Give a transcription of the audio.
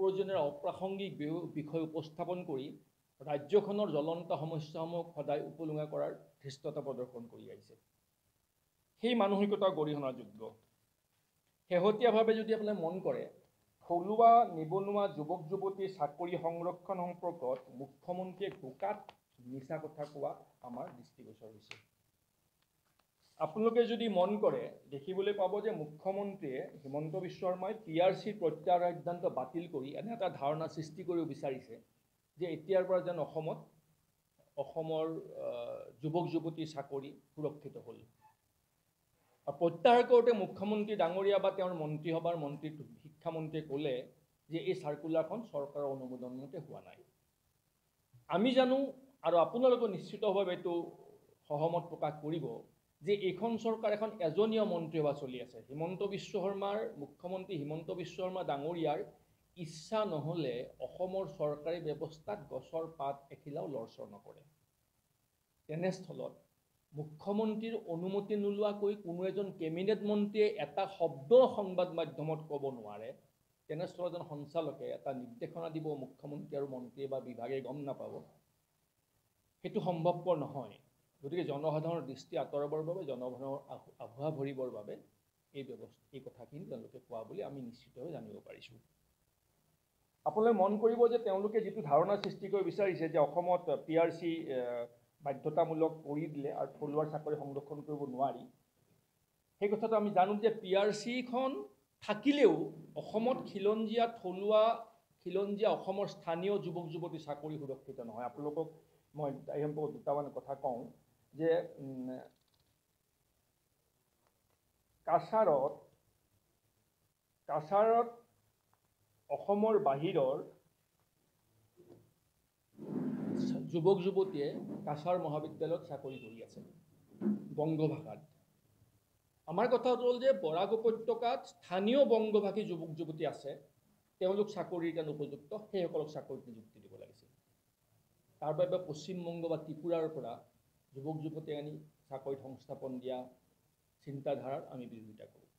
অপ্ৰয়োজনীয় অপ্ৰাসংগিক বিষয় উপস্থাপন কৰি ৰাজ্যখনৰ জ্বলন্ত সমস্যাসমূহ সদায় উপলুঙা কৰাৰ ধৃষ্টতা প্ৰদৰ্শন কৰি আহিছে। সেই মানসিকতা গৰিহণাযোগ্য। শেহতীয়াভাৱে যদি আপোনালোকে মন কৰে, থলুৱা নিবনুৱা যুৱক যুৱতীৰ চাকৰি সংৰক্ষণ সম্পৰ্কত মুখ্যমন্ত্ৰীয়ে গোকাত মিছা কথা কোৱা আমাৰ দৃষ্টিগোচৰ হৈছে। আপোনালোকে যদি মন কৰে দেখিবলৈ পাব যে মুখ্যমন্ত্ৰীয়ে হিমন্ত বিশ্ব শৰ্মাই PRCৰ প্ৰত্যাহাৰৰ সিদ্ধান্ত বাতিল কৰি এনে এটা ধাৰণা সৃষ্টি কৰিব বিচাৰিছে যে এতিয়াৰ পৰা যেন অসমৰ যুৱক যুৱতীৰ চাকৰি সুৰক্ষিত হ'ল। আৰু প্ৰত্যাহাৰ কৰোঁতে মুখ্যমন্ত্ৰী ডাঙৰীয়া বা তেওঁৰ মন্ত্ৰীসভাৰ শিক্ষামন্ত্ৰীয়ে ক'লে যে এই চাৰ্কুলাৰখন চৰকাৰৰ অনুমোদনমতে হোৱা নাই। আমি জানো আৰু আপোনালোকে নিশ্চিতভাৱে এইটো সহমত প্ৰকাশ কৰিব যে এইখন চৰকাৰ এখন এজনীয়া মন্ত্ৰীসভা চলি আছে। মুখ্যমন্ত্ৰী হিমন্ত বিশ্ব শৰ্মা ডাঙৰীয়াৰ ইচ্ছা নহ'লে অসমৰ চৰকাৰী ব্যৱস্থাত গছৰ পাত এখিলাও লৰচৰ নকৰে। তেনেস্থলত মুখ্যমন্ত্ৰীৰ অনুমতি নোলোৱাকৈ কোনো এজন কেবিনেট মন্ত্ৰীয়ে এটা শব্দ সংবাদ মাধ্যমত ক'ব নোৱাৰে। তেনেস্থলত এজন সঞ্চালকে এটা নিৰ্দেশনা দিব মুখ্যমন্ত্ৰী আৰু মন্ত্ৰীয়ে বা বিভাগে গম নাপাব, সেইটো সম্ভৱপৰ নহয়। গতিকে জনসাধাৰণৰ দৃষ্টি আঁতৰাবৰ বাবে, জনসাধাৰণৰ আভুৱা ভৰিবৰ বাবে এই কথাখিনি তেওঁলোকে কোৱা বুলি আমি নিশ্চিতভাৱে জানিব পাৰিছোঁ। আপোনালোকে মন কৰিব যে তেওঁলোকে যিটো ধাৰণা সৃষ্টি কৰিব বিচাৰিছে যে অসমত PRC বাধ্যতামূলক কৰি দিলে আৰু থলুৱাৰ চাকৰি সংৰক্ষণ কৰিব নোৱাৰি, সেই কথাটো আমি জানো যে PRCখন থাকিলেও অসমত খিলঞ্জীয়া অসমৰ স্থানীয় যুৱক যুৱতীৰ চাকৰি সুৰক্ষিত নহয়। আপোনালোকক মই এই সম্পৰ্কত দুটামান কথা কওঁ যে কাছাৰত অসমৰ বাহিৰৰ যুৱক যুৱতীয়ে কাছাৰ মহাবিদ্যালয়ত চাকৰি কৰি আছে বংগভাষাত। আমাৰ কথা হ'ল যে বৰাক উপত্যকাত স্থানীয় বংগভাষী যুৱক যুৱতী আছে, তেওঁলোক চাকৰিৰ কাৰণে উপযুক্ত, সেইসকলক চাকৰিত নিযুক্তি দিব লাগিছিল। তাৰ বাবে পশ্চিমবংগ বা ত্ৰিপুৰাৰ পৰা যুৱক যুৱতী আনি চাকৰিত সংস্থাপন দিয়া চিন্তাধাৰাৰ আমি বিৰোধিতা কৰোঁ।